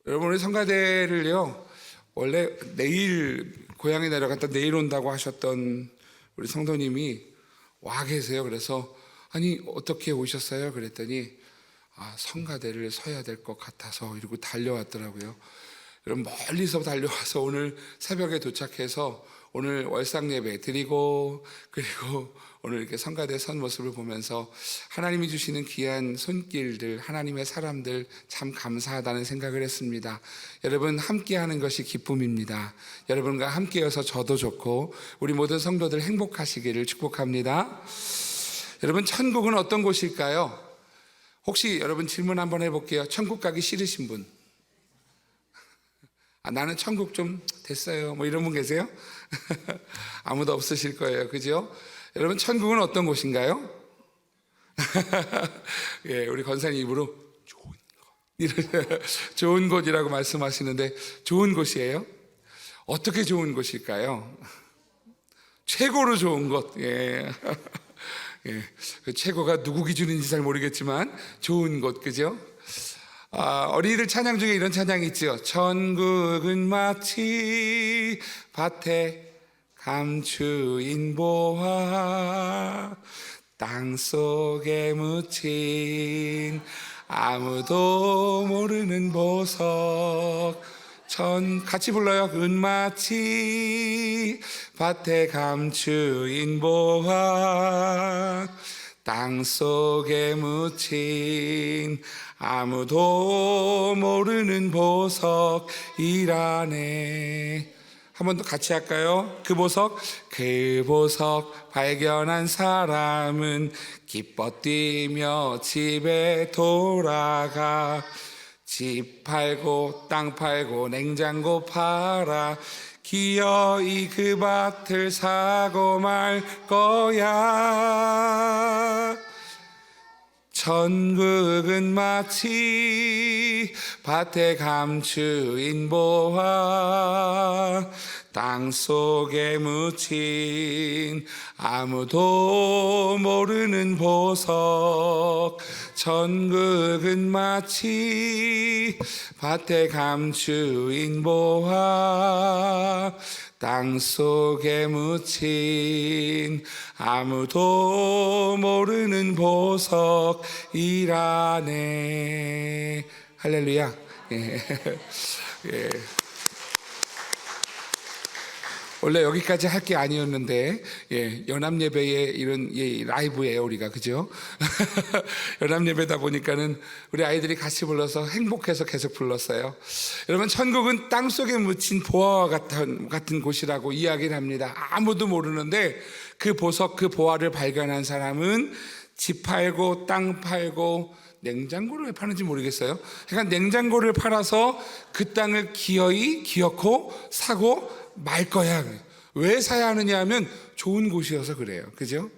여러분, 우리 성가대를요, 원래 내일 고향에 내려갔다 내일 온다고 하셨던 우리 성도님이 와 계세요. 그래서 아니 어떻게 오셨어요? 그랬더니 성가대를 서야 될 것 같아서 이러고 달려왔더라고요. 여러분, 멀리서 달려와서 오늘 새벽에 도착해서 오늘 월상 예배 드리고, 그리고 오늘 이렇게 성가대 선 모습을 보면서 하나님이 주시는 귀한 손길들, 하나님의 사람들 참 감사하다는 생각을 했습니다. 여러분, 함께하는 것이 기쁨입니다. 여러분과 함께여서 저도 좋고 우리 모든 성도들 행복하시기를 축복합니다. 여러분, 천국은 어떤 곳일까요? 혹시 여러분 질문 한번 해볼게요. 천국 가기 싫으신 분? 나는 천국 좀 됐어요, 뭐 이런 분 계세요? 아무도 없으실 거예요, 그죠? 여러분, 천국은 어떤 곳인가요? 예, 우리 권사님 입으로 좋은 곳이라고 말씀하시는데, 좋은 곳이에요? 어떻게 좋은 곳일까요? 최고로 좋은 곳. 예. 예, 그 최고가 누구 기준인지 잘 모르겠지만 좋은 곳, 그죠? 어린이들 찬양 중에 이런 찬양이 있죠. 천국은 마치 밭에 감추인 보화, 땅속에 묻힌 아무도 모르는 보석. 같이 불러요. 은마치 밭에 감추인 보화, 땅속에 묻힌 아무도 모르는 보석이라네. 한 번 더 같이 할까요? 그 보석 발견한 사람은 기뻐 뛰며 집에 돌아가. 집 팔고 땅 팔고 냉장고 팔아 기어이 그 밭을 사고 말 거야. 천국은 마치 밭에 감추인 보화, 땅속에 묻힌 아무도 모르는 보석. 천국은 마치 밭에 감추인 보화, 땅속에 묻힌 아무도 모르는 보석이라네. 할렐루야. 예. 예. 원래 여기까지 할 게 아니었는데, 연합예배에 이런 라이브예요, 우리가, 그죠? 연합예배다 보니까는 우리 아이들이 같이 불러서 행복해서 계속 불렀어요. 여러분, 천국은 땅속에 묻힌 보화와 같은 곳이라고 이야기를 합니다. 아무도 모르는데 그 보석, 그 보화를 발견한 사람은 집 팔고 땅 팔고, 냉장고를 왜 파는지 모르겠어요. 그러니까 냉장고를 팔아서 그 땅을 기어이 기어코 사고 말 거야. 왜 사야 하느냐 하면 좋은 곳이어서 그래요, 그죠?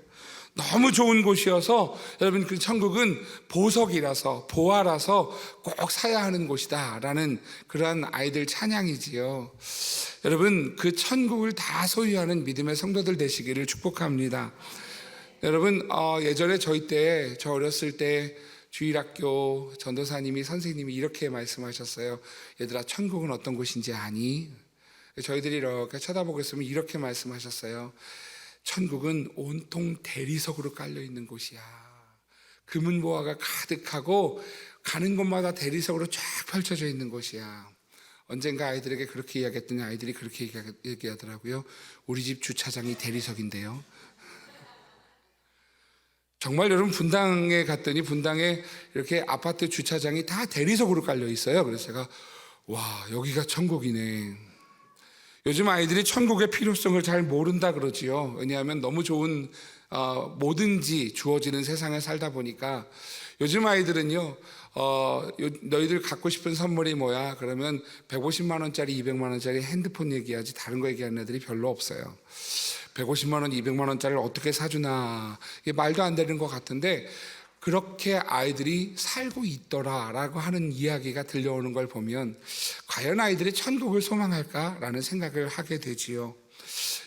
너무 좋은 곳이어서 여러분, 그 천국은 보석이라서, 보화라서 꼭 사야 하는 곳이다 라는 그러한 아이들 찬양이지요. 여러분, 그 천국을 다 소유하는 믿음의 성도들 되시기를 축복합니다. 여러분, 예전에 저 어렸을 때 주일학교 전도사님이, 선생님이 이렇게 말씀하셨어요. 얘들아, 천국은 어떤 곳인지 아니? 저희들이 이렇게 쳐다보고 있으면 이렇게 말씀하셨어요. 천국은 온통 대리석으로 깔려 있는 곳이야. 금은보화가 가득하고 가는 곳마다 대리석으로 쫙 펼쳐져 있는 곳이야. 언젠가 아이들에게 그렇게 이야기했더니 아이들이 그렇게 얘기하더라고요. 우리 집 주차장이 대리석인데요. 정말 여러분, 분당에 갔더니 분당에 이렇게 아파트 주차장이 다 대리석으로 깔려 있어요. 그래서 제가 와, 여기가 천국이네. 요즘 아이들이 천국의 필요성을 잘 모른다 그러지요. 왜냐하면 너무 좋은 뭐든지 주어지는 세상에 살다 보니까 요즘 아이들은요, 너희들 갖고 싶은 선물이 뭐야? 그러면 150만 원짜리, 200만 원짜리 핸드폰 얘기하지 다른 거 얘기하는 애들이 별로 없어요. 150만 원, 200만 원짜리를 어떻게 사주나, 이게 말도 안 되는 것 같은데 그렇게 아이들이 살고 있더라라고 하는 이야기가 들려오는 걸 보면 과연 아이들이 천국을 소망할까라는 생각을 하게 되지요.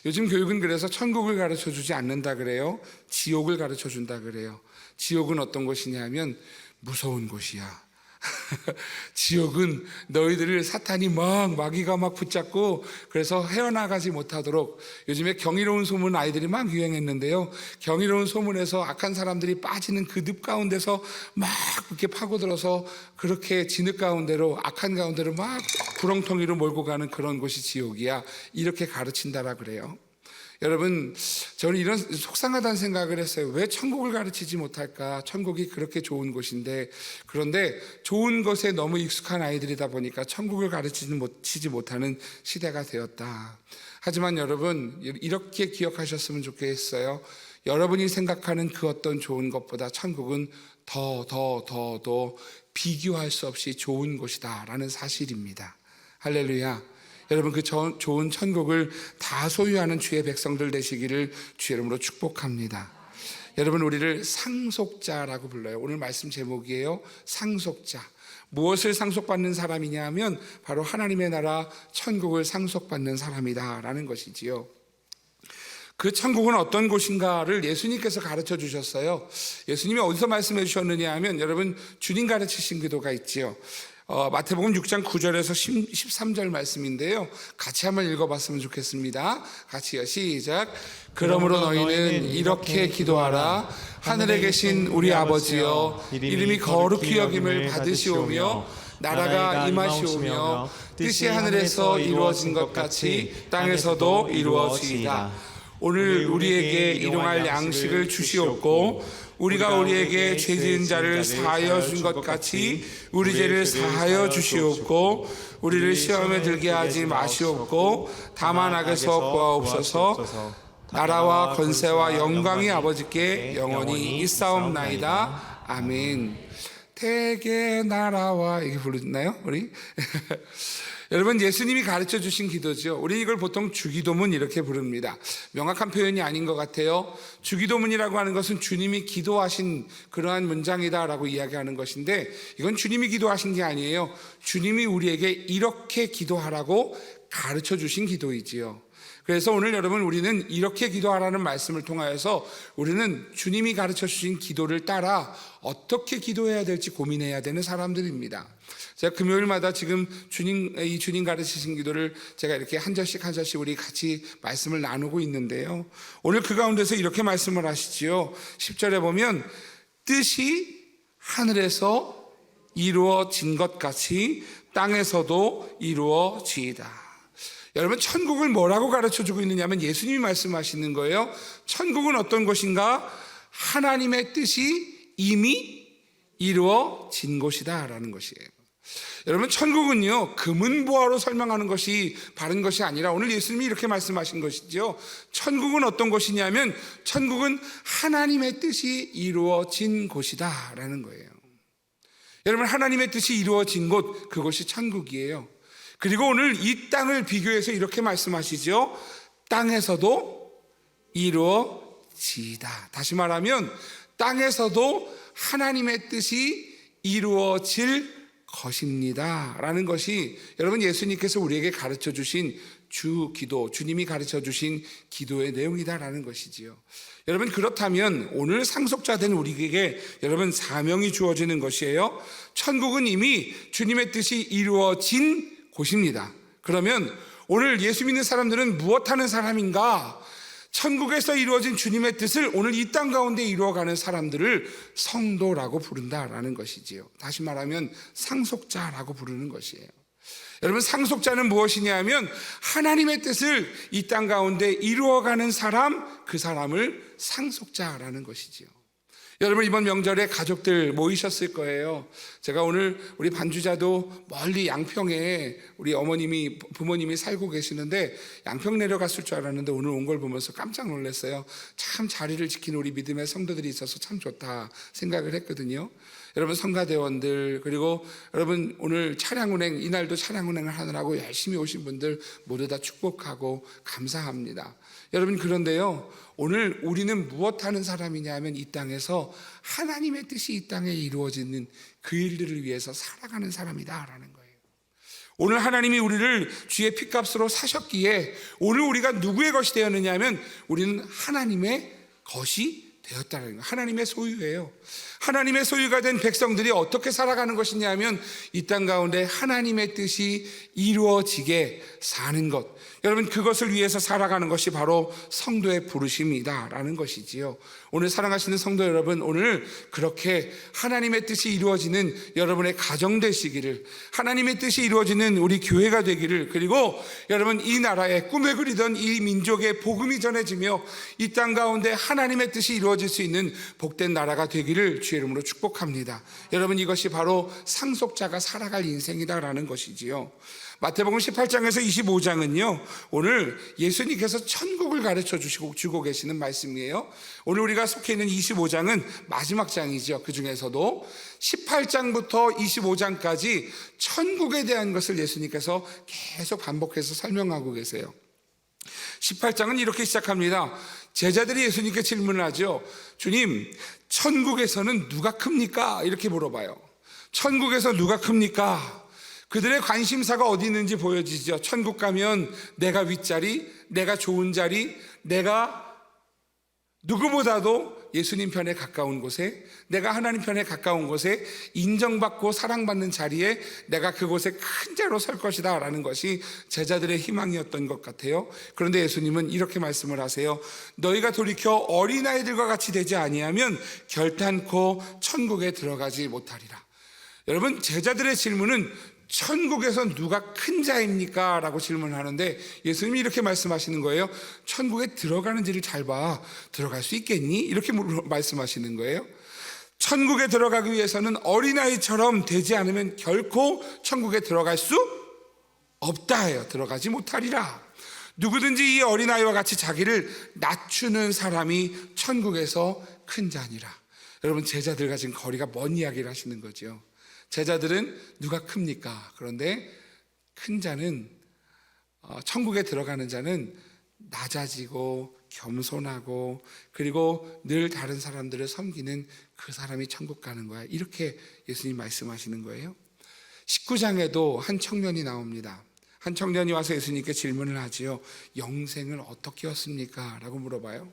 요즘 교육은 그래서 천국을 가르쳐주지 않는다 그래요. 지옥을 가르쳐준다 그래요. 지옥은 어떤 곳이냐 하면 무서운 곳이야. 지옥은 너희들을 사탄이 마귀가 막 붙잡고 그래서 헤어나가지 못하도록, 요즘에 경이로운 소문 아이들이 막 유행했는데요, 경이로운 소문에서 악한 사람들이 빠지는 그 늪 가운데서 막 그렇게 파고들어서 그렇게 진흙 가운데로, 악한 가운데로 막 구렁텅이로 몰고 가는 그런 곳이 지옥이야, 이렇게 가르친다라 그래요. 여러분, 저는 이런 속상하다는 생각을 했어요. 왜 천국을 가르치지 못할까? 천국이 그렇게 좋은 곳인데. 그런데 좋은 것에 너무 익숙한 아이들이다 보니까 천국을 가르치지 못하는 시대가 되었다. 하지만 여러분, 이렇게 기억하셨으면 좋겠어요. 여러분이 생각하는 그 어떤 좋은 것보다 천국은 더 비교할 수 없이 좋은 곳이다 라는 사실입니다. 할렐루야. 여러분, 그 좋은 천국을 다 소유하는 주의 백성들 되시기를 주의 이름으로 축복합니다. 여러분, 우리를 상속자라고 불러요. 오늘 말씀 제목이에요. 상속자. 무엇을 상속받는 사람이냐 하면 바로 하나님의 나라 천국을 상속받는 사람이다 라는 것이지요. 그 천국은 어떤 곳인가를 예수님께서 가르쳐 주셨어요. 예수님이 어디서 말씀해 주셨느냐 하면, 여러분, 주님 가르치신 기도가 있지요. 마태복음 6장 9절에서 13절 말씀인데요, 같이 한번 읽어봤으면 좋겠습니다. 같이요, 시작. 그러므로 너희는 이렇게 기도하라. 하늘에 계신 우리 아버지여, 이름이 거룩히 여김을 받으시오며 나라가 임하시오며 뜻이 하늘에서 이루어진 것 같이 땅에서도 이루어지이다. 오늘 우리에게 일용할 양식을 주시옵고, 우리가 우리에게 죄 지은 자를 사하여 준 것 같이 우리 죄를 사하여 주시옵고, 우리를 시험에 들게 하지 마시옵고 다만 악에서 구하옵소서. 나라와 권세와 영광이 아버지께 영원히 있사옵나이다. 아멘. 대개 나라와, 이게 부르나요 우리? 여러분, 예수님이 가르쳐 주신 기도죠. 우리 이걸 보통 주기도문 이렇게 부릅니다. 명확한 표현이 아닌 것 같아요. 주기도문이라고 하는 것은 주님이 기도하신 그러한 문장이다라고 이야기하는 것인데, 이건 주님이 기도하신 게 아니에요. 주님이 우리에게 이렇게 기도하라고 가르쳐 주신 기도이지요. 그래서 오늘 여러분, 우리는 이렇게 기도하라는 말씀을 통하여서 우리는 주님이 가르쳐 주신 기도를 따라 어떻게 기도해야 될지 고민해야 되는 사람들입니다. 제가 금요일마다 지금 이 주님 가르치신 기도를 제가 이렇게 한 절씩 우리 같이 말씀을 나누고 있는데요, 오늘 그 가운데서 이렇게 말씀을 하시지요. 10절에 보면 뜻이 하늘에서 이루어진 것 같이 땅에서도 이루어지이다. 여러분, 천국을 뭐라고 가르쳐주고 있느냐면 예수님이 말씀하시는 거예요. 천국은 어떤 것인가? 하나님의 뜻이 이미 이루어진 곳이다 라는 것이에요. 여러분, 천국은요, 금은보화로 설명하는 것이 바른 것이 아니라 오늘 예수님이 이렇게 말씀하신 것이죠. 천국은 어떤 곳이냐면 천국은 하나님의 뜻이 이루어진 곳이다 라는 거예요. 여러분, 하나님의 뜻이 이루어진 곳, 그것이 천국이에요. 그리고 오늘 이 땅을 비교해서 이렇게 말씀하시죠. 땅에서도 이루어지다. 다시 말하면 땅에서도 하나님의 뜻이 이루어질 것입니다 라는 것이 여러분, 예수님께서 우리에게 가르쳐 주신 주기도, 주님이 가르쳐 주신 기도의 내용이다라는 것이지요. 여러분, 그렇다면 오늘 상속자 된 우리에게 여러분 사명이 주어지는 것이에요. 천국은 이미 주님의 뜻이 이루어진 곳입니다. 그러면 오늘 예수 믿는 사람들은 무엇하는 사람인가? 천국에서 이루어진 주님의 뜻을 오늘 이 땅 가운데 이루어가는 사람들을 성도라고 부른다라는 것이지요. 다시 말하면 상속자라고 부르는 것이에요. 여러분, 상속자는 무엇이냐 하면 하나님의 뜻을 이 땅 가운데 이루어가는 사람, 그 사람을 상속자라는 것이지요. 여러분, 이번 명절에 가족들 모이셨을 거예요. 제가 오늘 우리 반주자도 멀리 양평에 우리 부모님이 살고 계시는데 양평 내려갔을 줄 알았는데 오늘 온 걸 보면서 깜짝 놀랐어요. 참 자리를 지키는 우리 믿음의 성도들이 있어서 참 좋다 생각을 했거든요. 여러분, 성가대원들, 그리고 여러분 오늘 차량운행, 이날도 차량운행을 하느라고 열심히 오신 분들 모두 다 축복하고 감사합니다. 여러분, 그런데요, 오늘 우리는 무엇하는 사람이냐 하면 이 땅에서 하나님의 뜻이 이 땅에 이루어지는 그 일들을 위해서 살아가는 사람이다라는 거예요. 오늘 하나님이 우리를 주의 피값으로 사셨기에 오늘 우리가 누구의 것이 되었느냐 하면 우리는 하나님의 것이 되었다는 거예요. 하나님의 소유예요. 하나님의 소유가 된 백성들이 어떻게 살아가는 것이냐 하면 이 땅 가운데 하나님의 뜻이 이루어지게 사는 것, 여러분 그것을 위해서 살아가는 것이 바로 성도의 부르심이다라는 것이지요. 오늘 사랑하시는 성도 여러분, 오늘 그렇게 하나님의 뜻이 이루어지는 여러분의 가정 되시기를, 하나님의 뜻이 이루어지는 우리 교회가 되기를, 그리고 여러분 이 나라에 꿈에 그리던 이 민족의 복음이 전해지며 이 땅 가운데 하나님의 뜻이 이루어질 수 있는 복된 나라가 되기를 주의 이름으로 축복합니다. 여러분 이것이 바로 상속자가 살아갈 인생이다라는 것이지요. 마태복음 18장에서 25장은요 오늘 예수님께서 천국을 가르쳐 주고 계시는 말씀이에요. 오늘 우리가 속해 있는 25장은 마지막 장이죠. 그 중에서도 18장부터 25장까지 천국에 대한 것을 예수님께서 계속 반복해서 설명하고 계세요. 18장은 이렇게 시작합니다. 제자들이 예수님께 질문을 하죠. 주님, 천국에서는 누가 큽니까? 이렇게 물어봐요. 천국에서 누가 큽니까? 그들의 관심사가 어디 있는지 보여지죠. 천국 가면 내가 윗자리, 내가 좋은 자리, 내가 누구보다도 예수님 편에 가까운 곳에, 내가 하나님 편에 가까운 곳에 인정받고 사랑받는 자리에 내가 그곳에 큰 자로 설 것이다 라는 것이 제자들의 희망이었던 것 같아요. 그런데 예수님은 이렇게 말씀을 하세요. 너희가 돌이켜 어린아이들과 같이 되지 아니하면 결단코 천국에 들어가지 못하리라. 여러분 제자들의 질문은 천국에서 누가 큰 자입니까? 라고 질문하는데 예수님이 이렇게 말씀하시는 거예요. 천국에 들어가는지를 잘 봐. 들어갈 수 있겠니? 이렇게 말씀하시는 거예요. 천국에 들어가기 위해서는 어린아이처럼 되지 않으면 결코 천국에 들어갈 수 없다 해요. 들어가지 못하리라. 누구든지 이 어린아이와 같이 자기를 낮추는 사람이 천국에서 큰 자니라. 여러분 제자들과 지금 거리가 먼 이야기를 하시는 거죠. 제자들은 누가 큽니까? 그런데 큰 자는 천국에 들어가는 자는 낮아지고 겸손하고 그리고 늘 다른 사람들을 섬기는 그 사람이 천국 가는 거야. 이렇게 예수님 말씀하시는 거예요. 19장에도 한 청년이 나옵니다. 한 청년이 와서 예수님께 질문을 하지요. 영생을 어떻게 얻습니까? 라고 물어봐요.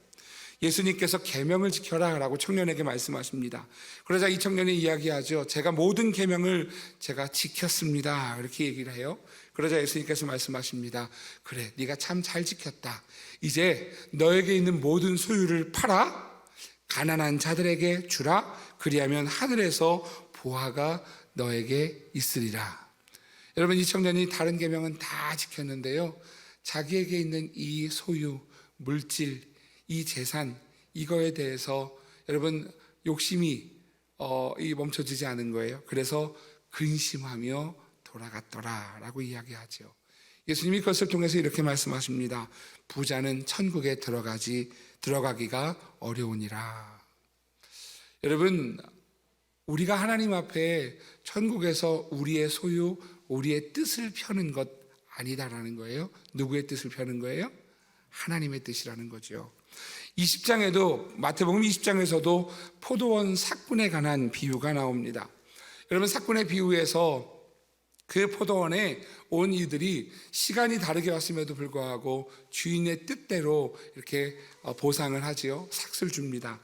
예수님께서 계명을 지켜라 라고 청년에게 말씀하십니다. 그러자 이 청년이 이야기하죠. 제가 모든 계명을 제가 지켰습니다. 이렇게 얘기를 해요. 그러자 예수님께서 말씀하십니다. 그래, 네가 참 잘 지켰다. 이제 너에게 있는 모든 소유를 팔아 가난한 자들에게 주라. 그리하면 하늘에서 보화가 너에게 있으리라. 여러분 이 청년이 다른 계명은 다 지켰는데요, 자기에게 있는 이 소유, 물질, 이 재산, 이거에 대해서 여러분 욕심이 멈춰지지 않은 거예요. 그래서 근심하며 돌아갔더라 라고 이야기하죠. 예수님이 그것을 통해서 이렇게 말씀하십니다. 부자는 천국에 들어가기가 어려우니라. 여러분 우리가 하나님 앞에 천국에서 우리의 소유, 우리의 뜻을 펴는 것 아니다라는 거예요. 누구의 뜻을 펴는 거예요? 하나님의 뜻이라는 거죠. 20장에도 마태복음 20장에서도 포도원 삭군에 관한 비유가 나옵니다. 여러분 삭군의 비유에서 그 포도원에 온 이들이 시간이 다르게 왔음에도 불구하고 주인의 뜻대로 이렇게 보상을 하지요. 삭을 줍니다.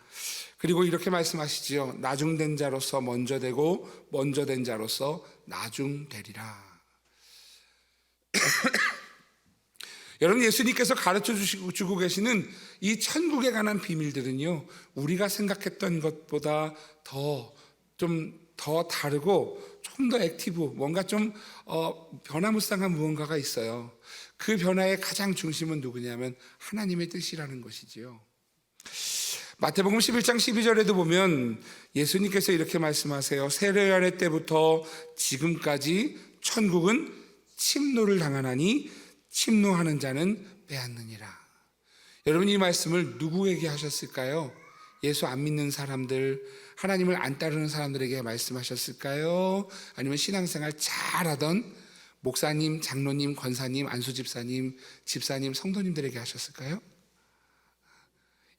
그리고 이렇게 말씀하시지요. 나중된 자로서 먼저 되고 먼저 된 자로서 나중되리라. 여러분 예수님께서 가르쳐 주고 계시는 이 천국에 관한 비밀들은요, 우리가 생각했던 것보다 더 다르고 좀 더 액티브, 뭔가 좀 변화무쌍한 무언가가 있어요. 그 변화의 가장 중심은 누구냐면 하나님의 뜻이라는 것이지요. 마태복음 11장 12절에도 보면 예수님께서 이렇게 말씀하세요. 세례요한의 때부터 지금까지 천국은 침노를 당하나니 침노하는 자는 빼앗느니라. 여러분 이 말씀을 누구에게 하셨을까요? 예수 안 믿는 사람들, 하나님을 안 따르는 사람들에게 말씀하셨을까요? 아니면 신앙생활 잘하던 목사님, 장로님, 권사님, 안수집사님, 집사님, 성도님들에게 하셨을까요?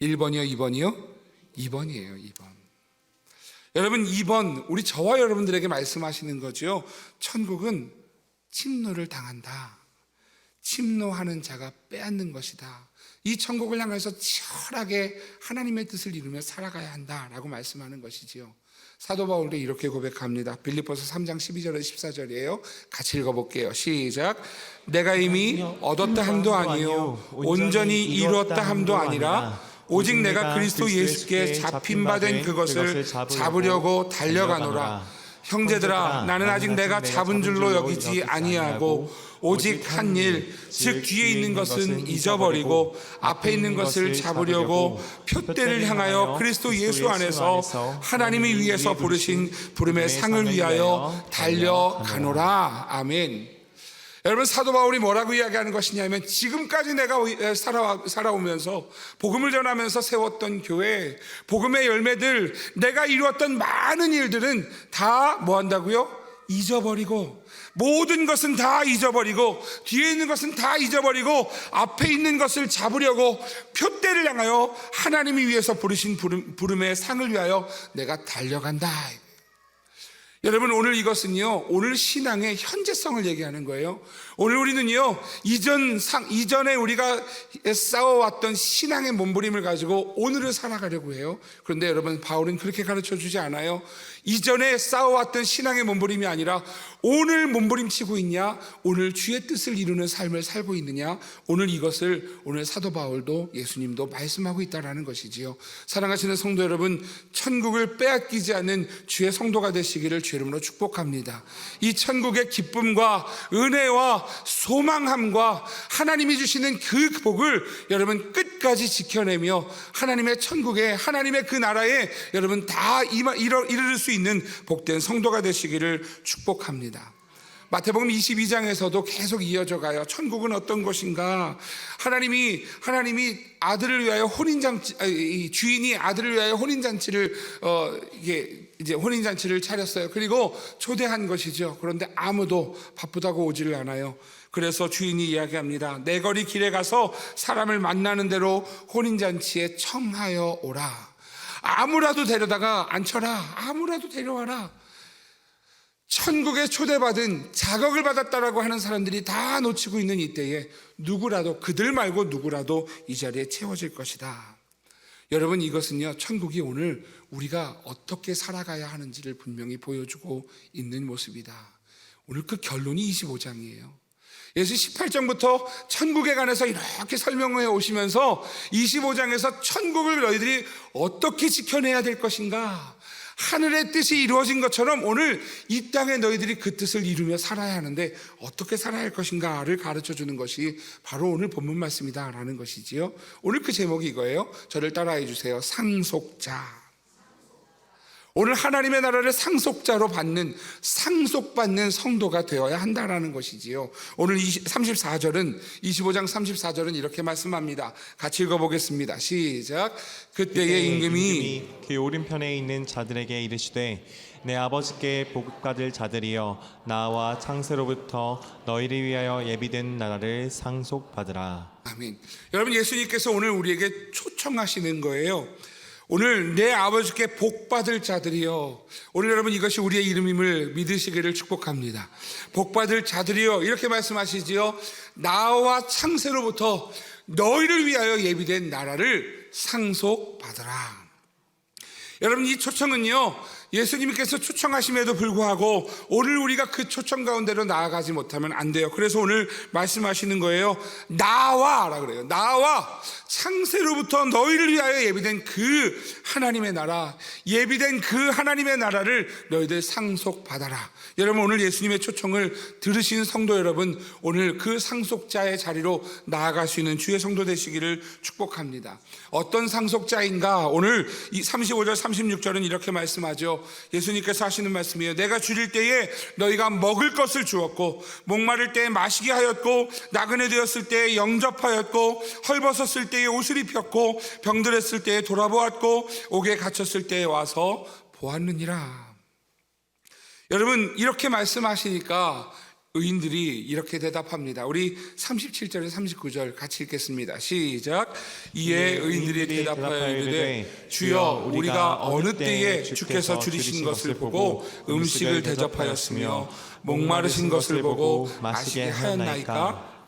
1번이요? 2번이요? 2번이에요. 2번. 여러분 2번, 우리 저와 여러분들에게 말씀하시는 거죠. 천국은 침노를 당한다. 침노하는 자가 빼앗는 것이다. 이 천국을 향해서 치열하게 하나님의 뜻을 이루며 살아가야 한다라고 말씀하는 것이지요. 사도 바울도 이렇게 고백합니다. 빌립보서 3장 12절에 14절이에요. 같이 읽어볼게요. 시작. 내가 이미 얻었다 함도 아니요 온전히 이루었다 함도 아니라 오직 내가 그리스도 예수께 잡힌 바 된 그것을 잡으려고 달려가노라. 형제들아, 나는 아직 내가 잡은 줄로 여기지 아니하고 오직 한 일, 즉 뒤에 있는 것은 잊어버리고 앞에 있는 것을 잡으려고 표대를 향하여 그리스도 예수 안에서 하나님이 위에서 부르신 부름의 상을 위하여 달려가노라. 아멘. 여러분, 사도 바울이 뭐라고 이야기하는 것이냐면, 지금까지 내가 살아오면서 복음을 전하면서 세웠던 교회, 복음의 열매들, 내가 이루었던 많은 일들은 다 뭐 한다고요? 잊어버리고, 모든 것은 다 잊어버리고, 뒤에 있는 것은 다 잊어버리고 앞에 있는 것을 잡으려고 표대를 향하여 하나님이 위해서 부르신 부름의 상을 위하여 내가 달려간다. 여러분, 오늘 이것은요, 오늘 신앙의 현재성을 얘기하는 거예요. 오늘 우리는요, 이전에 우리가 싸워왔던 신앙의 몸부림을 가지고 오늘을 살아가려고 해요. 그런데 여러분, 바울은 그렇게 가르쳐 주지 않아요. 이전에 싸워왔던 신앙의 몸부림이 아니라 오늘 몸부림치고 있냐, 오늘 주의 뜻을 이루는 삶을 살고 있느냐, 오늘 이것을 오늘 사도 바울도 예수님도 말씀하고 있다는 것이지요. 사랑하시는 성도 여러분, 천국을 빼앗기지 않는 주의 성도가 되시기를 주의 이름으로 축복합니다. 이 천국의 기쁨과 은혜와 소망함과 하나님이 주시는 그 복을 여러분 끝까지 지켜내며 하나님의 천국에, 하나님의 그 나라에 여러분 다 이룰 수 있는 복된 성도가 되시기를 축복합니다. 마태복음 22장에서도 계속 이어져 가요. 천국은 어떤 것인가? 하나님이 아들을 위하여 주인이 아들을 위하여 혼인잔치를 이제 혼인잔치를 차렸어요. 그리고 초대한 것이죠. 그런데 아무도 바쁘다고 오지를 않아요. 그래서 주인이 이야기합니다. 내 거리 길에 가서 사람을 만나는 대로 혼인잔치에 청하여 오라. 아무라도 데려다가 앉혀라. 아무라도 데려와라. 천국에 초대받은, 자격을 받았다라고 하는 사람들이 다 놓치고 있는 이때에 누구라도, 그들 말고 누구라도 이 자리에 채워질 것이다. 여러분, 이것은요, 천국이 오늘 우리가 어떻게 살아가야 하는지를 분명히 보여주고 있는 모습이다. 오늘 그 결론이 25장이에요. 예수 18장부터 천국에 관해서 이렇게 설명해 오시면서 25장에서 천국을 너희들이 어떻게 지켜내야 될 것인가, 하늘의 뜻이 이루어진 것처럼 오늘 이 땅에 너희들이 그 뜻을 이루며 살아야 하는데 어떻게 살아야 할 것인가를 가르쳐주는 것이 바로 오늘 본문 말씀이다라는 것이지요. 오늘 그 제목이 이거예요. 저를 따라해 주세요. 상속자. 오늘 하나님의 나라를 상속받는 성도가 되어야 한다라는 것이지요. 오늘 25장 34절은 이렇게 말씀합니다. 같이 읽어보겠습니다. 시작. 그때의 임금이 그 오른편에 있는 자들에게 이르시되, 내 아버지께 복받을 자들이여, 나와 창세로부터 너희를 위하여 예비된 나라를 상속받으라. 아멘. 여러분, 예수님께서 오늘 우리에게 초청하시는 거예요. 오늘 내 아버지께 복받을 자들이여. 오늘 여러분, 이것이 우리의 이름임을 믿으시기를 축복합니다. 복받을 자들이여, 이렇게 말씀하시지요. 나와 창세로부터 너희를 위하여 예비된 나라를 상속받으라. 여러분, 이 초청은요, 예수님께서 초청하심에도 불구하고 오늘 우리가 그 초청 가운데로 나아가지 못하면 안 돼요. 그래서 오늘 말씀하시는 거예요. 나와라 그래요. 나와 창세로부터 너희를 위하여 예비된 그 하나님의 나라, 예비된 그 하나님의 나라를 너희들 상속받아라. 여러분, 오늘 예수님의 초청을 들으신 성도 여러분, 오늘 그 상속자의 자리로 나아갈 수 있는 주의 성도 되시기를 축복합니다. 어떤 상속자인가? 오늘 이 35절 36절은 이렇게 말씀하죠. 예수님께서 하시는 말씀이에요. 내가 줄일 때에 너희가 먹을 것을 주었고, 목마를 때에 마시게 하였고, 나그네 되었을 때에 영접하였고, 헐벗었을 때에 옷을 입혔고, 병들었을 때에 돌아보았고, 옥에 갇혔을 때에 와서 보았느니라. 여러분, 이렇게 말씀하시니까 의인들이 이렇게 대답합니다. 우리 37절에 39절 같이 읽겠습니다. 시작. 이에 의인들이 대답하여 이르되, 주여, 우리가 어느 때에 주께서 줄이신 것을 보고 음식을 대접하였으며 목마르신 것을 보고 마시게 하였나이까?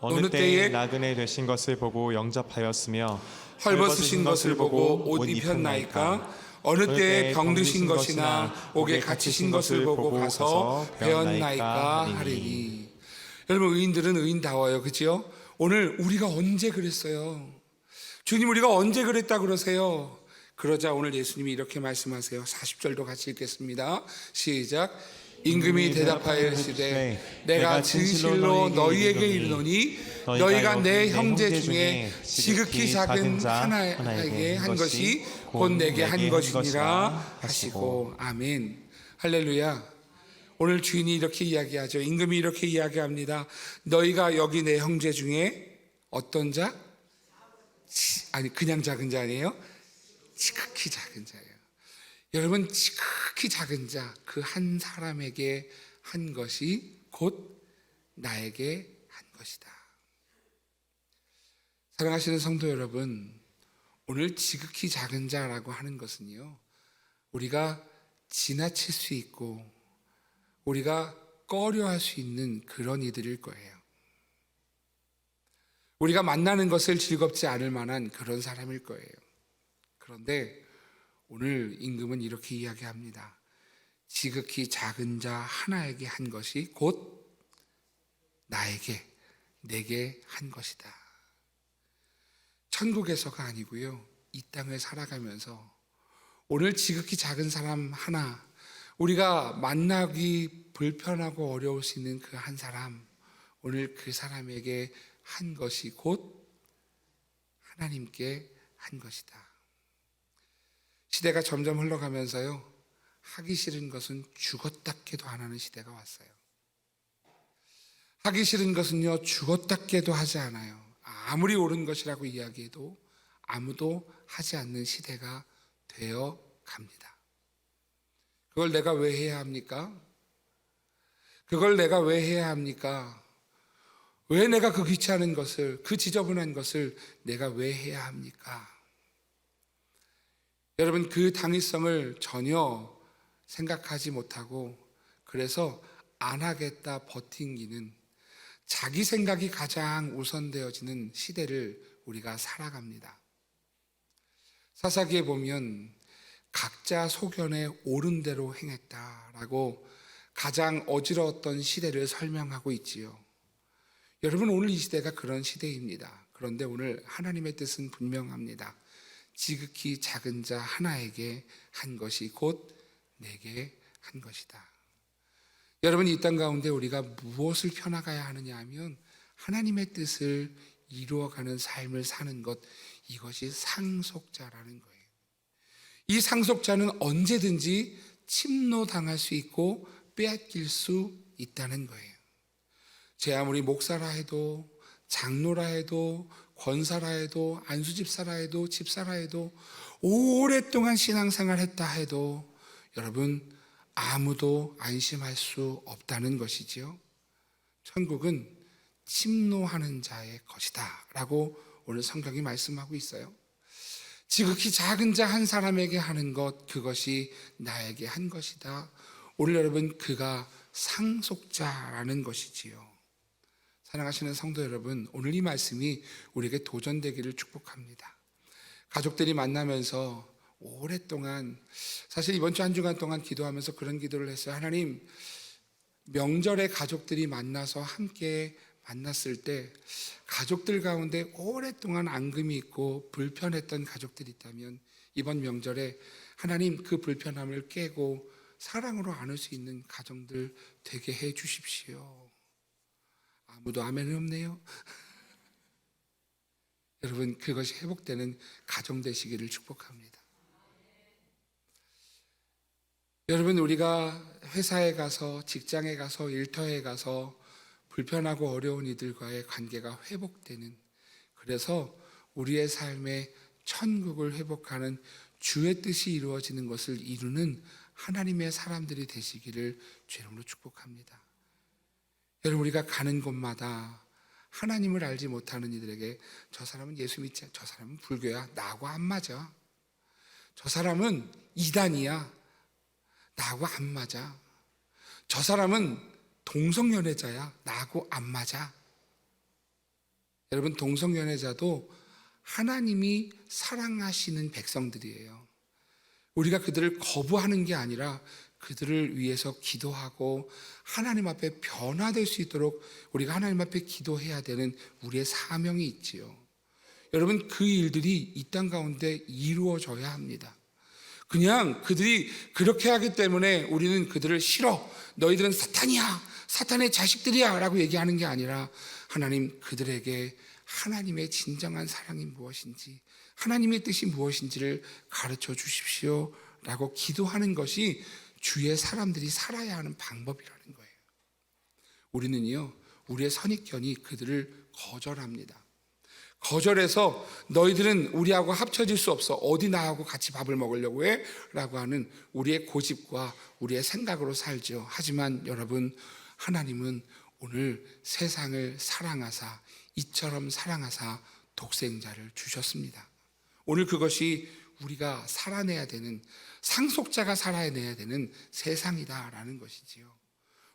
어느 때에 나그네 되신 것을 보고 영접하였으며 헐벗으신 것을 보고 옷 입혔나이까? 어느 때에 병드신 것이나 옥에 갇히신 것을 보고 가서 배웠나이까 하리니. 여러분, 의인들은 의인다워요, 그죠? 오늘 우리가 언제 그랬어요? 주님, 우리가 언제 그랬다 그러세요? 그러자 오늘 예수님이 이렇게 말씀하세요. 40절도 같이 읽겠습니다. 시작. 임금이 대답하여 이르시되 내가 진실로 너희에게 이르노니 너희가 내 형제 중에 지극히 작은 하나에게 한 것이 곧 내게 한 것이니라 하시고. 아멘. 할렐루야. 오늘 주인이 이렇게 이야기하죠. 임금이 이렇게 이야기합니다. 너희가 여기 내 형제 중에 어떤 자? 아니, 그냥 작은 자 아니에요? 지극히 작은 자예요. 여러분, 지극히 작은 자, 그 한 사람에게 한 것이 곧 나에게 한 것이다. 사랑하시는 성도 여러분, 오늘 지극히 작은 자라고 하는 것은요, 우리가 지나칠 수 있고 우리가 꺼려할 수 있는 그런 이들일 거예요. 우리가 만나는 것을 즐겁지 않을 만한 그런 사람일 거예요. 그런데 오늘 임금은 이렇게 이야기합니다. 지극히 작은 자 하나에게 한 것이 곧 나에게, 내게 한 것이다. 천국에서가 아니고요, 이 땅을 살아가면서 오늘 지극히 작은 사람 하나, 우리가 만나기 불편하고 어려울 수 있는 그 한 사람, 오늘 그 사람에게 한 것이 곧 하나님께 한 것이다. 시대가 점점 흘러가면서요, 하기 싫은 것은 죽었다 깨도 안 하는 시대가 왔어요. 하기 싫은 것은요, 죽었다 깨도 하지 않아요. 아무리 옳은 것이라고 이야기해도 아무도 하지 않는 시대가 되어 갑니다. 그걸 내가 왜 해야 합니까? 그걸 내가 왜 해야 합니까? 왜 내가 그 귀찮은 것을, 그 지저분한 것을 내가 왜 해야 합니까? 여러분, 그 당위성을 전혀 생각하지 못하고 그래서 안 하겠다 버팅기는, 자기 생각이 가장 우선되어지는 시대를 우리가 살아갑니다. 사사기에 보면 각자 소견에 옳은 대로 행했다라고 가장 어지러웠던 시대를 설명하고 있지요. 여러분, 오늘 이 시대가 그런 시대입니다. 그런데 오늘 하나님의 뜻은 분명합니다. 지극히 작은 자 하나에게 한 것이 곧 내게 한 것이다. 여러분, 이 땅 가운데 우리가 무엇을 펴나가야 하느냐 하면 하나님의 뜻을 이루어가는 삶을 사는 것, 이것이 상속자라는 거예요. 이 상속자는 언제든지 침노당할 수 있고 빼앗길 수 있다는 거예요. 제 아무리 목사라 해도, 장로라 해도, 권사라 해도, 안수집사라 해도, 집사라 해도, 오랫동안 신앙생활 했다 해도 여러분, 아무도 안심할 수 없다는 것이지요. 천국은 침노하는 자의 것이다 라고 오늘 성경이 말씀하고 있어요. 지극히 작은 자 한 사람에게 하는 것, 그것이 나에게 한 것이다. 오늘 여러분, 그가 상속자라는 것이지요. 사랑하시는 성도 여러분, 오늘 이 말씀이 우리에게 도전되기를 축복합니다. 가족들이 만나면서 오랫동안, 사실 이번 주 한 주간 동안 기도하면서 그런 기도를 했어요. 하나님, 명절에 가족들이 만나서 함께 만났을 때 가족들 가운데 오랫동안 앙금이 있고 불편했던 가족들이 있다면 이번 명절에 하나님, 그 불편함을 깨고 사랑으로 안을 수 있는 가정들 되게 해 주십시오. 아무도 아멘은 없네요. 여러분, 그것이 회복되는 가정 되시기를 축복합니다. 여러분, 우리가 회사에 가서, 직장에 가서, 일터에 가서 불편하고 어려운 이들과의 관계가 회복되는, 그래서 우리의 삶에 천국을 회복하는 주의 뜻이 이루어지는 것을 이루는 하나님의 사람들이 되시기를 주의 이름으로 축복합니다. 여러분, 우리가 가는 곳마다 하나님을 알지 못하는 이들에게 저 사람은 예수 믿지 않아, 저 사람은 불교야, 나하고 안 맞아, 저 사람은 이단이야, 나하고 안 맞아, 저 사람은 동성연애자야, 나하고 안 맞아, 여러분, 동성연애자도 하나님이 사랑하시는 백성들이에요. 우리가 그들을 거부하는 게 아니라 그들을 위해서 기도하고 하나님 앞에 변화될 수 있도록 우리가 하나님 앞에 기도해야 되는 우리의 사명이 있지요. 여러분, 그 일들이 이 땅 가운데 이루어져야 합니다. 그냥 그들이 그렇게 하기 때문에 우리는 그들을 싫어, 너희들은 사탄이야, 사탄의 자식들이야 라고 얘기하는 게 아니라 하나님, 그들에게 하나님의 진정한 사랑이 무엇인지, 하나님의 뜻이 무엇인지를 가르쳐 주십시오 라고 기도하는 것이 주의 사람들이 살아야 하는 방법이라는 거예요. 우리는요, 우리의 선입견이 그들을 거절합니다. 거절해서 너희들은 우리하고 합쳐질 수 없어, 어디 나하고 같이 밥을 먹으려고 해? 라고 하는 우리의 고집과 우리의 생각으로 살죠. 하지만 여러분, 하나님은 오늘 세상을 사랑하사, 이처럼 사랑하사 독생자를 주셨습니다. 오늘 그것이 우리가 살아내야 되는, 상속자가 살아내야 되는 세상이다라는 것이지요.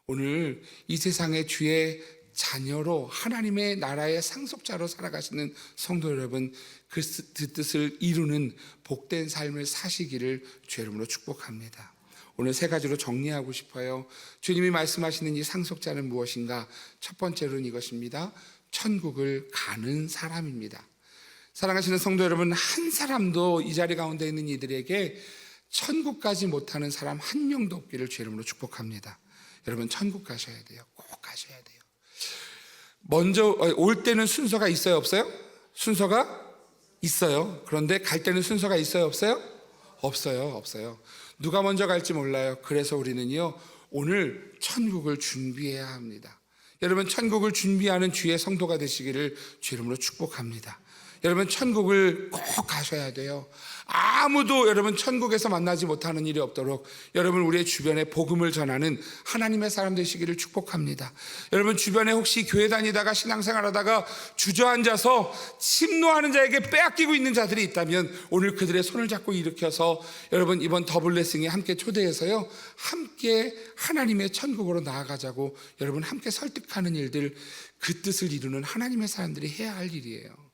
오늘 이 세상의 주의 자녀로 하나님의 나라의 상속자로 살아가시는 성도 여러분, 그 뜻을 이루는 복된 삶을 사시기를 주의 이름으로 축복합니다. 오늘 세 가지로 정리하고 싶어요. 주님이 말씀하시는 이 상속자는 무엇인가? 첫 번째로는 이것입니다. 천국을 가는 사람입니다. 사랑하시는 성도 여러분, 한 사람도 이 자리 가운데 있는 이들에게 천국 가지 못하는 사람 한 명도 없기를 주의 이름으로 축복합니다. 여러분, 천국 가셔야 돼요. 꼭 가셔야 돼요. 먼저 올 때는 순서가 있어요, 없어요? 순서가 있어요. 그런데 갈 때는 순서가 있어요, 없어요? 없어요. 누가 먼저 갈지 몰라요. 그래서 우리는요, 오늘 천국을 준비해야 합니다. 여러분, 천국을 준비하는 주의 성도가 되시기를 주의 이름으로 축복합니다. 여러분, 천국을 꼭 가셔야 돼요. 아무도 여러분 천국에서 만나지 못하는 일이 없도록 여러분, 우리의 주변에 복음을 전하는 하나님의 사람 되시기를 축복합니다. 여러분, 주변에 혹시 교회 다니다가 신앙생활하다가 주저앉아서 침노하는 자에게 빼앗기고 있는 자들이 있다면 오늘 그들의 손을 잡고 일으켜서 여러분, 이번 더블레싱에 함께 초대해서요, 함께 하나님의 천국으로 나아가자고 여러분 함께 설득하는 일들, 그 뜻을 이루는 하나님의 사람들이 해야 할 일이에요.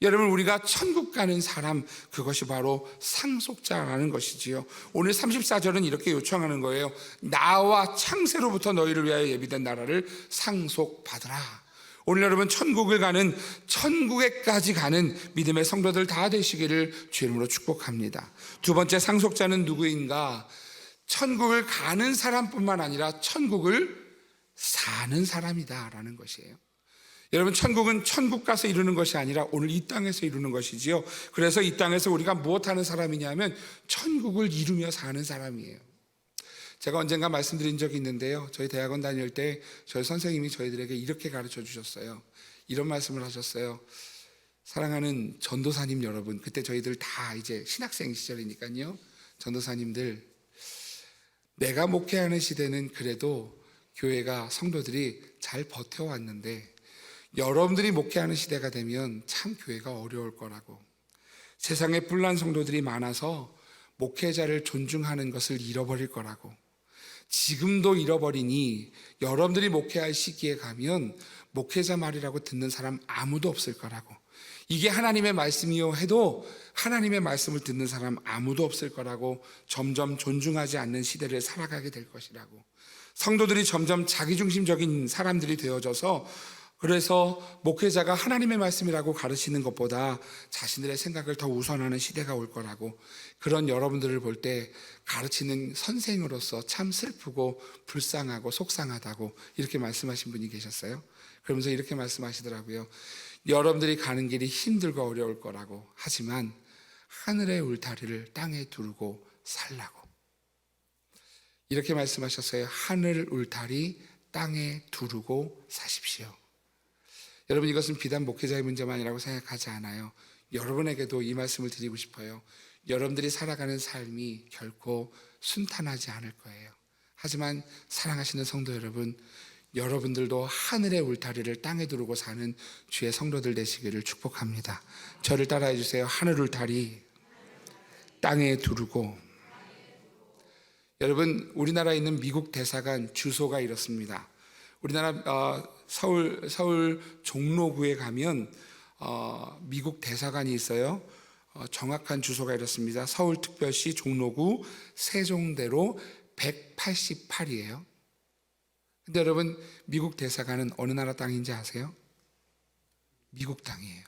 여러분, 우리가 천국 가는 사람, 그것이 바로 상속자라는 것이지요. 오늘 34절은 이렇게 요청하는 거예요. 나와 창세로부터 너희를 위하여 예비된 나라를 상속받으라. 오늘 여러분, 천국을 가는, 천국에까지 가는 믿음의 성도들 다 되시기를 주의 이름으로 축복합니다. 두 번째 상속자는 누구인가? 천국을 가는 사람뿐만 아니라 천국을 사는 사람이다라는 것이에요. 여러분, 천국은 천국 가서 이루는 것이 아니라 오늘 이 땅에서 이루는 것이지요. 그래서 이 땅에서 우리가 무엇하는 사람이냐면 천국을 이루며 사는 사람이에요. 제가 언젠가 말씀드린 적이 있는데요, 저희 대학원 다닐 때 저희 선생님이 저희들에게 이렇게 가르쳐 주셨어요. 이런 말씀을 하셨어요. 사랑하는 전도사님 여러분, 그때 저희들 다 이제 신학생 시절이니까요, 전도사님들, 내가 목회하는 시대는 그래도 교회가, 성도들이 잘 버텨왔는데 여러분들이 목회하는 시대가 되면 참 교회가 어려울 거라고, 세상에 뿔난 성도들이 많아서 목회자를 존중하는 것을 잃어버릴 거라고, 지금도 잃어버리니 여러분들이 목회할 시기에 가면 목회자 말이라고 듣는 사람 아무도 없을 거라고, 이게 하나님의 말씀이요 해도 하나님의 말씀을 듣는 사람 아무도 없을 거라고, 점점 존중하지 않는 시대를 살아가게 될 것이라고, 성도들이 점점 자기중심적인 사람들이 되어져서, 그래서 목회자가 하나님의 말씀이라고 가르치는 것보다 자신들의 생각을 더 우선하는 시대가 올 거라고, 그런 여러분들을 볼 때 가르치는 선생으로서 참 슬프고 불쌍하고 속상하다고 이렇게 말씀하신 분이 계셨어요. 그러면서 이렇게 말씀하시더라고요. 여러분들이 가는 길이 힘들고 어려울 거라고, 하지만 하늘의 울타리를 땅에 두르고 살라고, 이렇게 말씀하셨어요. 하늘 울타리 땅에 두르고 사십시오. 여러분, 이것은 비단 목회자의 문제만이라고 생각하지 않아요. 여러분에게도 이 말씀을 드리고 싶어요. 여러분들이 살아가는 삶이 결코 순탄하지 않을 거예요. 하지만 사랑하시는 성도 여러분, 여러분들도 하늘의 울타리를 땅에 두르고 사는 주의 성도들 되시기를 축복합니다. 저를 따라해 주세요. 하늘 울타리 땅에 두르고. 여러분, 우리나라에 있는 미국 대사관 주소가 이렇습니다. 우리나라 서울 종로구에 가면 미국 대사관이 있어요. 정확한 주소가 이렇습니다. 서울특별시 종로구 세종대로 188이에요. 근데 여러분, 미국 대사관은 어느 나라 땅인지 아세요? 미국 땅이에요.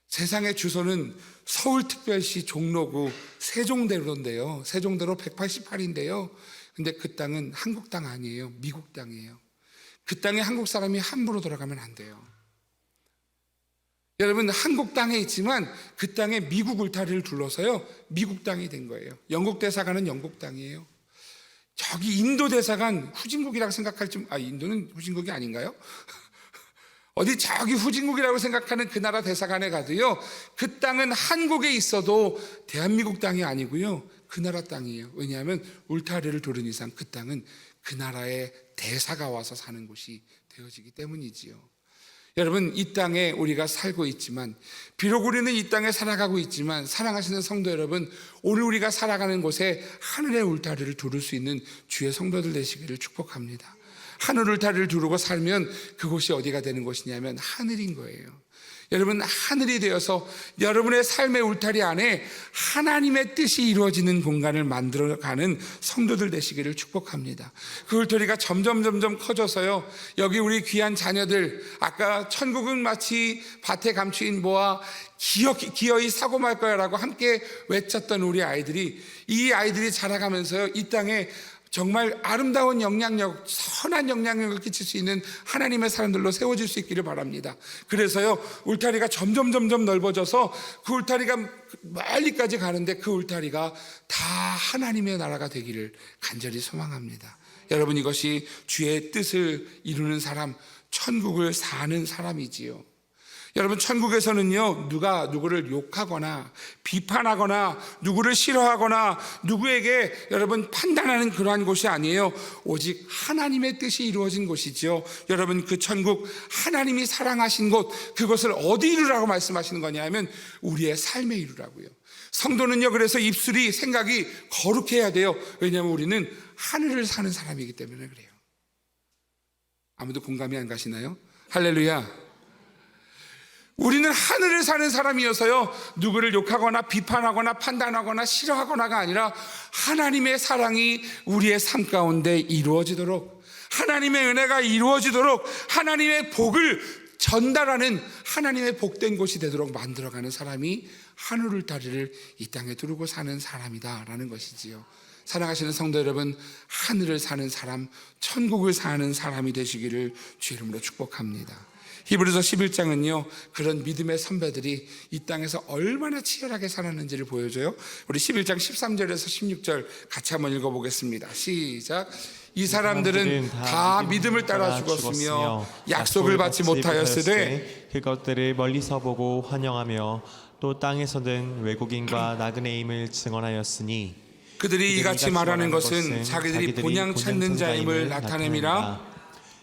세상의 주소는 서울특별시 종로구 세종대로인데요. 세종대로 188인데요. 근데 그 땅은 한국 땅 아니에요. 미국 땅이에요. 그 땅에 한국 사람이 함부로 들어가면 안 돼요. 여러분, 한국 땅에 있지만 그 땅에 미국 울타리를 둘러서요, 미국 땅이 된 거예요. 영국 대사관은 영국 땅이에요. 저기 인도 대사관 후진국이라고 생각할지, 인도는 후진국이 아닌가요? 어디 저기 후진국이라고 생각하는 그 나라 대사관에 가도요, 그 땅은 한국에 있어도 대한민국 땅이 아니고요, 그 나라 땅이에요. 왜냐하면 울타리를 두른 이상 그 땅은 그 나라의 대사가 와서 사는 곳이 되어지기 때문이지요. 여러분, 이 땅에 우리가 살고 있지만, 비록 우리는 이 땅에 살아가고 있지만, 사랑하시는 성도 여러분, 오늘 우리가 살아가는 곳에 하늘의 울타리를 두를 수 있는 주의 성도들 되시기를 축복합니다. 하늘 울타리를 두르고 살면 그곳이 어디가 되는 곳이냐면 하늘인 거예요. 여러분, 하늘이 되어서 여러분의 삶의 울타리 안에 하나님의 뜻이 이루어지는 공간을 만들어가는 성도들 되시기를 축복합니다. 그 울타리가 점점 커져서요, 여기 우리 귀한 자녀들, 아까 천국은 마치 밭에 감추인 모아 기어이 사고 말 거야라고 함께 외쳤던 우리 아이들이, 이 아이들이 자라가면서요, 이 땅에 정말 아름다운 영향력, 선한 영향력을 끼칠 수 있는 하나님의 사람들로 세워질 수 있기를 바랍니다. 그래서요, 울타리가 점점 넓어져서 그 울타리가 멀리까지 가는데 그 울타리가 다 하나님의 나라가 되기를 간절히 소망합니다. 여러분, 이것이 주의 뜻을 이루는 사람, 천국을 사는 사람이지요. 여러분, 천국에서는요, 누가 누구를 욕하거나 비판하거나 누구를 싫어하거나 누구에게 여러분 판단하는 그러한 곳이 아니에요. 오직 하나님의 뜻이 이루어진 곳이죠. 여러분, 그 천국, 하나님이 사랑하신 곳, 그것을 어디 이루라고 말씀하시는 거냐 하면 우리의 삶에 이루라고요. 성도는요, 그래서 입술이, 생각이 거룩해야 돼요. 왜냐하면 우리는 하늘을 사는 사람이기 때문에 그래요. 아무도 공감이 안 가시나요? 할렐루야. 우리는 하늘을 사는 사람이어서요, 누구를 욕하거나 비판하거나 판단하거나 싫어하거나가 아니라 하나님의 사랑이 우리의 삶 가운데 이루어지도록, 하나님의 은혜가 이루어지도록, 하나님의 복을 전달하는 하나님의 복된 곳이 되도록 만들어가는 사람이 하늘 울타리를 이 땅에 두르고 사는 사람이다라는 것이지요. 사랑하시는 성도 여러분, 하늘을 사는 사람, 천국을 사는 사람이 되시기를 주의 이름으로 축복합니다. 히브리서 11장은요, 그런 믿음의 선배들이 이 땅에서 얼마나 치열하게 살았는지를 보여줘요. 우리 11장 13절에서 16절 같이 한번 읽어보겠습니다. 시작. 이 사람들은 다 믿음을 따라 죽었으며 약속을 받지 못하였으되 그것들을 멀리서 보고 환영하며 또 땅에서는 외국인과 나그네임을 증언하였으니 그들이 이같이 말하는 것은 자기들이 본향 찾는 자임을 나타냄이라.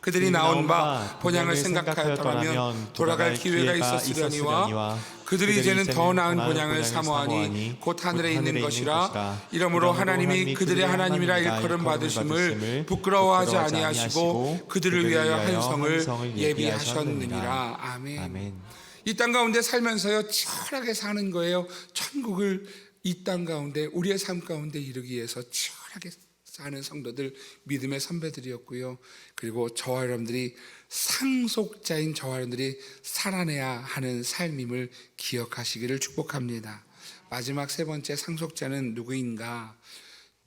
그들이 나온 바 본향을 생각하였더라면 돌아갈 기회가 있었으려니와 그들이 이제는 더 나은 본향을 사모하니 곧 하늘에 있는 것이라. 이러므로 하나님이 그들의 하나님이라 일컬음 받으심을 부끄러워하지 아니하시고 그들을 위하여 한 성을 예비하셨느니라. 아멘. 이 땅 가운데 살면서요, 치열하게 사는 거예요. 천국을 이 땅 가운데, 우리의 삶 가운데 이루기 위해서 치열하게 사는 성도들, 믿음의 선배들이었고요. 그리고 저와 여러분들이, 상속자인 저와 여러분들이 살아내야 하는 삶임을 기억하시기를 축복합니다. 마지막 세 번째 상속자는 누구인가?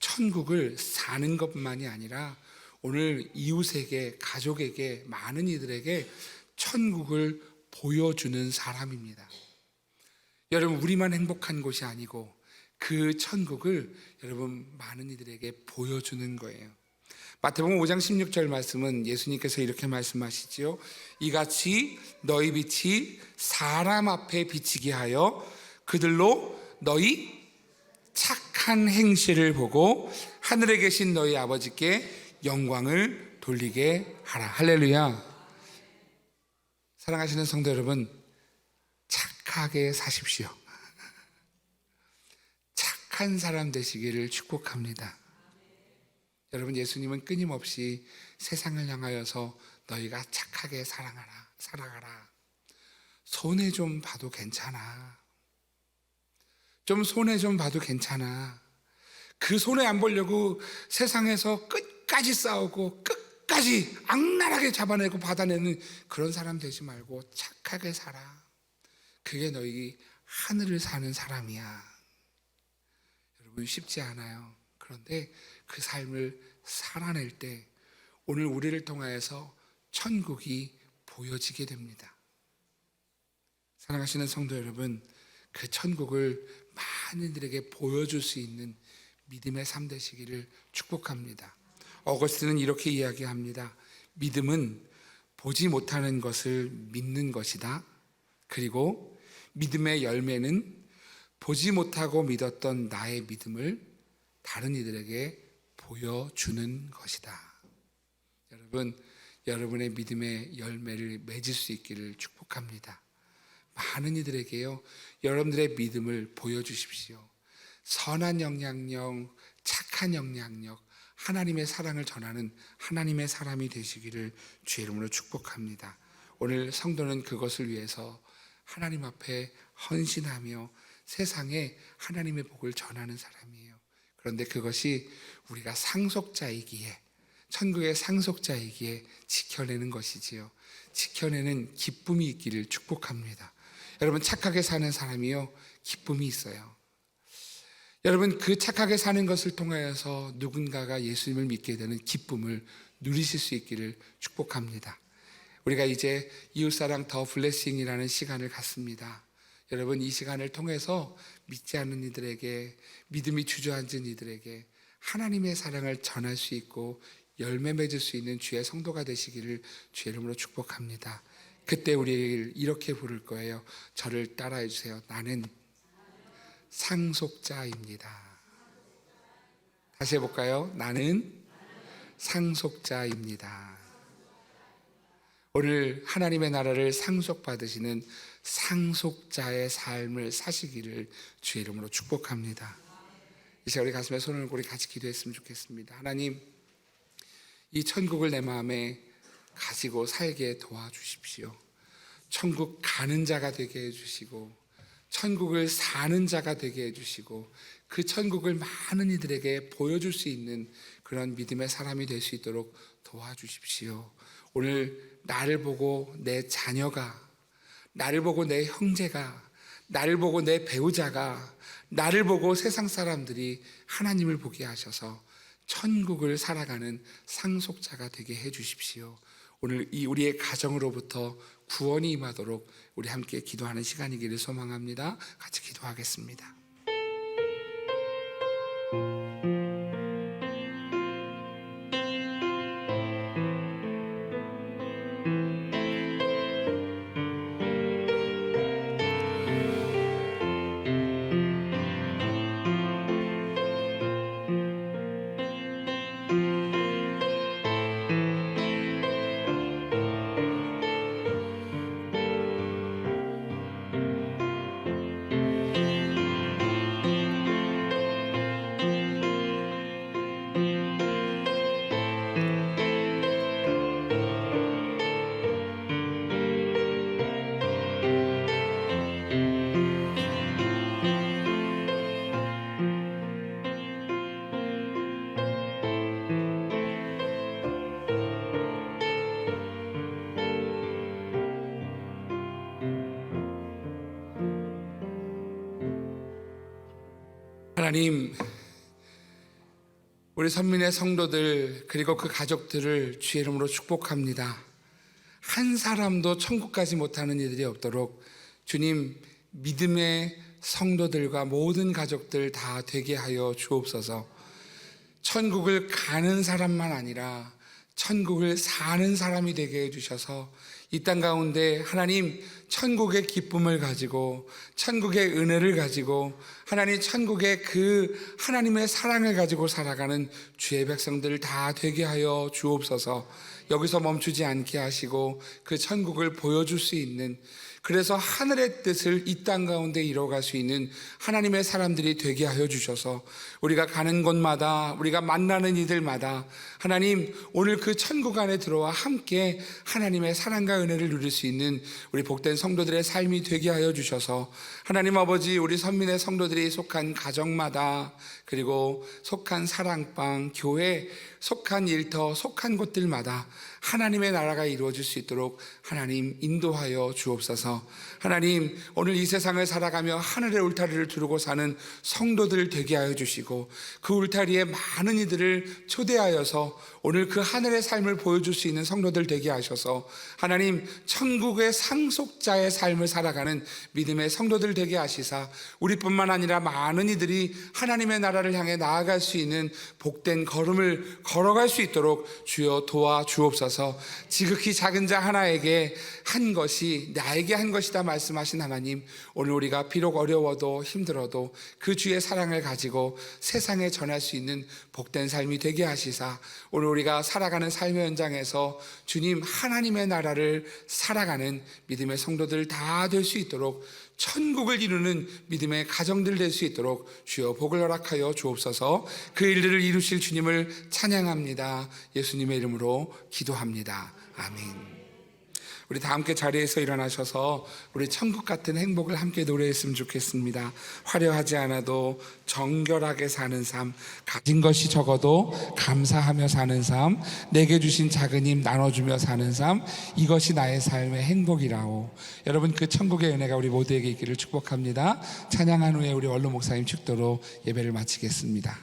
천국을 사는 것만이 아니라 오늘 이웃에게, 가족에게, 많은 이들에게 천국을 보여주는 사람입니다. 여러분, 우리만 행복한 곳이 아니고 그 천국을 여러분 많은 이들에게 보여주는 거예요. 마태복음 5장 16절 말씀은 예수님께서 이렇게 말씀하시지요. 이같이 너희 빛이 사람 앞에 비치게 하여 그들로 너희 착한 행실을 보고 하늘에 계신 너희 아버지께 영광을 돌리게 하라. 할렐루야. 사랑하시는 성도 여러분, 착하게 사십시오. 착한 사람 되시기를 축복합니다. 여러분, 예수님은 끊임없이 세상을 향하여서 너희가 착하게 살아가라. 손해 좀 봐도 괜찮아. 좀 손해 좀 봐도 괜찮아. 그 손해 안 보려고 세상에서 끝까지 싸우고 끝까지 악랄하게 잡아내고 받아내는 그런 사람 되지 말고 착하게 살아. 그게 너희 하늘을 사는 사람이야. 여러분, 쉽지 않아요. 그런데 그 삶을 살아낼 때 오늘 우리를 통하여서 천국이 보여지게 됩니다. 사랑하시는 성도 여러분, 그 천국을 많은 이들에게 보여줄 수 있는 믿음의 삶 되시기를 축복합니다. 어거스틴은 이렇게 이야기합니다. 믿음은 보지 못하는 것을 믿는 것이다. 그리고 믿음의 열매는 보지 못하고 믿었던 나의 믿음을 다른 이들에게 보여주는 것이다. 여러분, 여러분의 믿음의 열매를 맺을 수 있기를 축복합니다. 많은 이들에게요, 여러분들의 믿음을 보여주십시오. 선한 영향력, 착한 영향력, 하나님의 사랑을 전하는 하나님의 사람이 되시기를 주의 이름으로 축복합니다. 오늘 성도는 그것을 위해서 하나님 앞에 헌신하며 세상에 하나님의 복을 전하는 사람이에요. 그런데 그것이 우리가 상속자이기에, 천국의 상속자이기에 지켜내는 것이지요. 지켜내는 기쁨이 있기를 축복합니다. 여러분, 착하게 사는 사람이요, 기쁨이 있어요. 여러분, 그 착하게 사는 것을 통하여서 누군가가 예수님을 믿게 되는 기쁨을 누리실 수 있기를 축복합니다. 우리가 이제 이웃사랑 더 블레싱이라는 시간을 갖습니다. 여러분, 이 시간을 통해서 믿지 않는 이들에게, 믿음이 주저앉은 이들에게 하나님의 사랑을 전할 수 있고 열매 맺을 수 있는 주의 성도가 되시기를 주의 이름으로 축복합니다. 그때 우리 이렇게 부를 거예요. 저를 따라해 주세요. 나는 상속자입니다. 다시 해볼까요? 나는 상속자입니다. 오늘 하나님의 나라를 상속받으시는 상속자의 삶을 사시기를 주의 이름으로 축복합니다. 이제 우리 가슴에 손을 얹고 우리 같이 기도했으면 좋겠습니다. 하나님, 이 천국을 내 마음에 가지고 살게 도와주십시오. 천국 가는 자가 되게 해주시고 천국을 사는 자가 되게 해주시고 그 천국을 많은 이들에게 보여줄 수 있는 그런 믿음의 사람이 될 수 있도록 도와주십시오. 오늘 나를 보고 내 자녀가, 나를 보고 내 형제가, 나를 보고 내 배우자가, 나를 보고 세상 사람들이 하나님을 보게 하셔서 천국을 살아가는 상속자가 되게 해주십시오. 오늘 이 우리의 가정으로부터 구원이 임하도록 우리 함께 기도하는 시간이기를 소망합니다. 같이 기도하겠습니다. 하나님, 우리 선민의 성도들 그리고 그 가족들을 주의 이름으로 축복합니다. 한 사람도 천국 가지 못하는 이들이 없도록 주님, 믿음의 성도들과 모든 가족들 다 되게 하여 주옵소서. 천국을 가는 사람만 아니라 천국을 사는 사람이 되게 해주셔서 이 땅 가운데 하나님 천국의 기쁨을 가지고 천국의 은혜를 가지고 하나님 천국의 그 하나님의 사랑을 가지고 살아가는 주의 백성들 다 되게 하여 주옵소서. 여기서 멈추지 않게 하시고 그 천국을 보여줄 수 있는 그래서 하늘의 뜻을 이 땅 가운데 이뤄갈 수 있는 하나님의 사람들이 되게 하여 주셔서 우리가 가는 곳마다, 우리가 만나는 이들마다 하나님, 오늘 그 천국 안에 들어와 함께 하나님의 사랑과 은혜를 누릴 수 있는 우리 복된 성도들의 삶이 되게 하여 주셔서 하나님 아버지, 우리 선민의 성도들이 속한 가정마다, 그리고 속한 사랑방, 교회, 속한 일터, 속한 곳들마다 하나님의 나라가 이루어질 수 있도록 하나님 인도하여 주옵소서. 하나님, 오늘 이 세상을 살아가며 하늘의 울타리를 두르고 사는 성도들 되게 하여 주시고, 그 울타리에 많은 이들을 초대하여서 오늘 그 하늘의 삶을 보여줄 수 있는 성도들 되게 하셔서 하나님, 천국의 상속자의 삶을 살아가는 믿음의 성도들 되게 하시사 우리뿐만 아니라 많은 이들이 하나님의 나라를 향해 나아갈 수 있는 복된 걸음을 걸어갈 수 있도록 주여 도와 주옵소서. 지극히 작은 자 하나에게 한 것이 나에게 한 것이다 말씀하신 하나님, 오늘 우리가 비록 어려워도 힘들어도 그 주의 사랑을 가지고 세상에 전할 수 있는 복된 삶이 되게 하시사 오늘 우리가 살아가는 삶의 현장에서 주님 하나님의 나라를 살아가는 믿음의 성도들 다 될 수 있도록, 천국을 이루는 믿음의 가정들 될 수 있도록 주여 복을 허락하여 주옵소서. 그 일들을 이루실 주님을 찬양합니다. 예수님의 이름으로 기도합니다. 아멘. 우리 다 함께 자리에서 일어나셔서 우리 천국 같은 행복을 함께 노래했으면 좋겠습니다. 화려하지 않아도 정결하게 사는 삶, 가진 것이 적어도 감사하며 사는 삶, 내게 주신 작은 힘 나눠주며 사는 삶, 이것이 나의 삶의 행복이라오. 여러분, 그 천국의 은혜가 우리 모두에게 있기를 축복합니다. 찬양한 후에 우리 원로 목사님 축도로 예배를 마치겠습니다.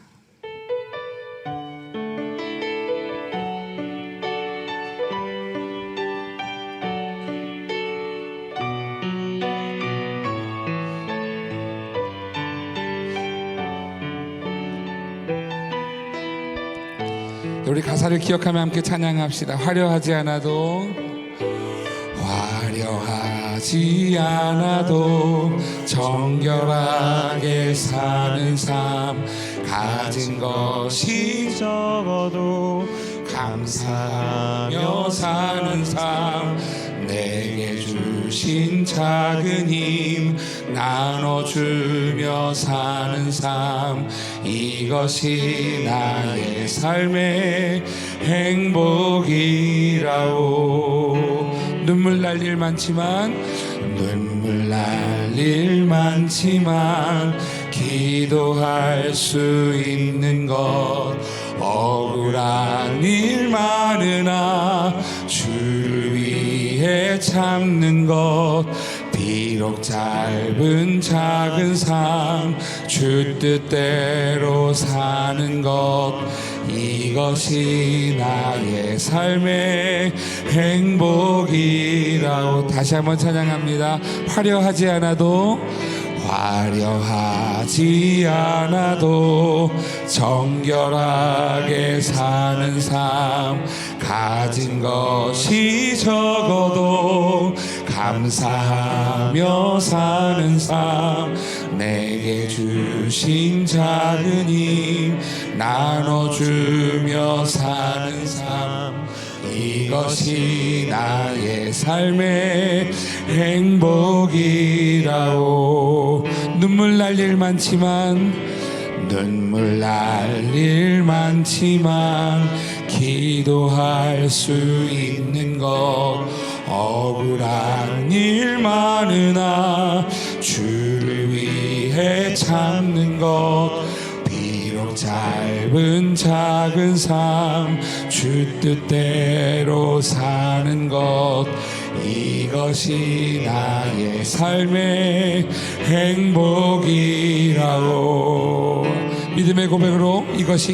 우리 가사를 기억하며 함께 찬양합시다. 화려하지 않아도, 화려하지 않아도 정결하게 사는 삶, 가진 것이 적어도 감사하며 사는 삶, 내게 주신 작은 힘 나눠주며 사는 삶, 이것이 나의 삶의 행복이라오. 눈물 날 일 많지만, 눈물 날 일 많지만 기도할 수 있는 것, 억울한 일 많으나 주를 위해 참는 것, 비록 짧은 작은 삶 주 뜻대로 사는 것, 이것이 나의 삶의 행복이라고. 다시 한번 찬양합니다. 화려하지 않아도, 화려하지 않아도 정결하게 사는 삶, 가진 것이 적어도 감사하며 사는 삶, 내게 주신 작은 힘 나눠주며 사는 삶, 이것이 나의 삶의 행복이라오. 눈물 날 일 많지만, 눈물 날 일 많지만 기도할 수 있는 것, 억울한 일 많으나 주를 위해 참는 것, 비록 짧은 작은 삶 주 뜻대로 사는 것, 이것이 나의 삶의 행복이라고. 믿음의 고백으로 이것이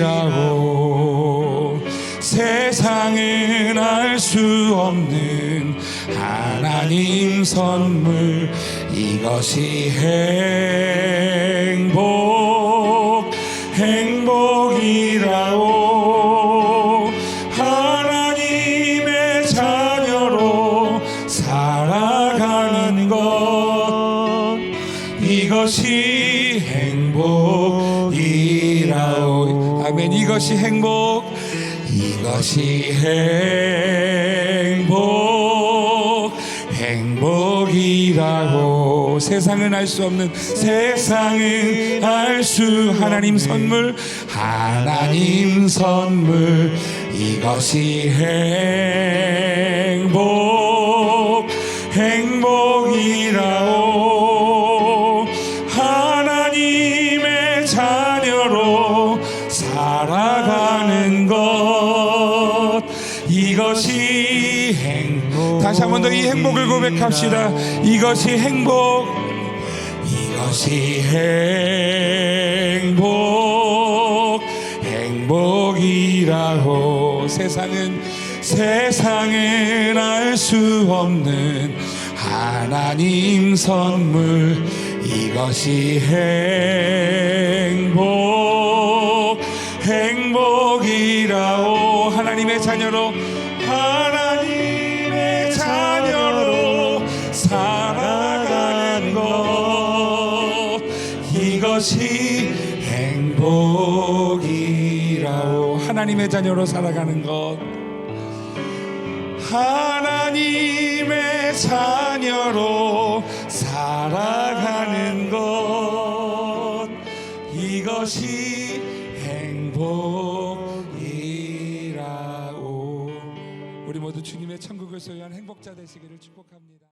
행복이라고. 세상은 알 수 없는 하나님 선물, 이것이 행복이라고. 하나님의 자녀로 살아가는 것, 이것이 행복이라오. 아멘. 이것이 행복, 이것이 행복이라고. 세상은 알 수 없는, 세상은 알 수, 하나님 선물, 하나님 선물. 이것이 행복이라고. 하나님의 자녀로 살아가는 것, 이것이 행복. 다시 한 번 더 이 행복을 고백합시다. 이것이 행복이라고. 세상은 알 수 없는 하나님 선물. 이것이 행복이라고. 하나님의 자녀로 살아가는 것, 이것이 행복이라고. 하나님의 자녀로 살아가는 것, 하나님의 자녀로 살아가는 것, 이것이 행복이라고. 우리 모두 주님의 천국을 소유한 행복자 되시기를 축복합니다.